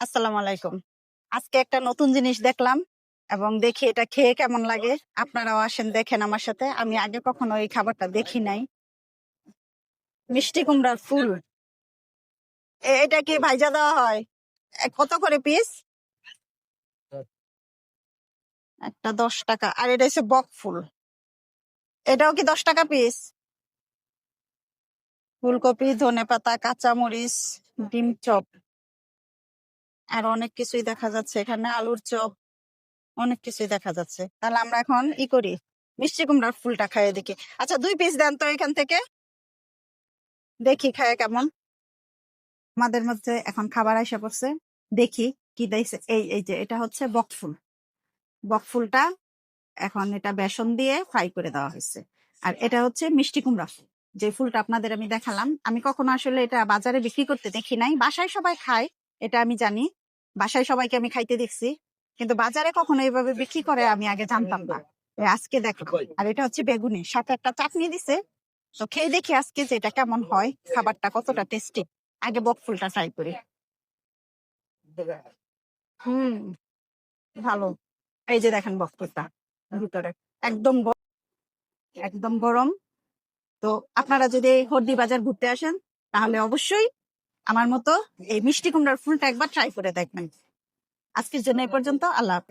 আসসালামু আলাইকুম। আজকে একটা নতুন জিনিস দেখলাম এবং দেখি এটা খেয়ে কেমন লাগে। আপনারাও আসেন দেখেন আমার সাথে। আমি আগে কখনো এই খাবারটা দেখি নাই। মিষ্টি কুমড়ার ফুল। এটা কি ভাইজা দেওয়া হয়? কত করে পিস? একটা 10 টাকা। আর এটা হচ্ছে বক ফুল। এটাও কি 10 টাকা পিস? ফুলকপি, ধনেপাতা, কাঁচামরিচ, ডিম চপ আর অনেক কিছুই দেখা যাচ্ছে এখানে। আলুর চপ, অনেক কিছুই দেখা যাচ্ছে। তাহলে আমরা এখন করি, মিষ্টি কুমড়ার ফুলটা খাইয়ে দেখি। আচ্ছা 2 পিস দেন তো এখান থেকে, দেখি খায় কেমন। আমাদের মধ্যে এখন খাবার আইসা পড়ছে, দেখি কি দিয়েছে। এই যে এটা হচ্ছে বকফুল। বকফুলটা এখন এটা বেসন দিয়ে ফ্রাই করে দেওয়া হয়েছে। আর এটা হচ্ছে মিষ্টি কুমড়া ফুল, যে ফুলটা আপনাদের আমি দেখালাম। আমি কখনো আসলে এটা বাজারে বিক্রি করতে দেখি নাই। বাসায় সবাই খায়, এটা আমি জানি। বাসায় সবাইকে আমি খাইতে দেখছি, কিন্তু বাজারে কখনো এইভাবে বিক্রি করে আমি আগে জানতাম না। আজকে দেখো। আর এটা হচ্ছে বেগুনি, সাথে একটা চাটনি দিছে। তো খেয়ে দেখি আজকে যে এটা কেমন হয়, খাবারটা কতটা টেস্টি। আগে বকফুলটা ট্রাই করি। হুম, ভালো। এই যে দেখেন বকফুলটা ভিতরে একদম একদম গরম। তো আপনারা যদি হলদি বাজার ঘুরতে আসেন, তাহলে অবশ্যই আমার মতো এই মিষ্টি কুমড়ার ফুলটা একবার ট্রাই করে দেখবেন। আজকের জন্য এই পর্যন্ত। আল্লাহ হাফেজ।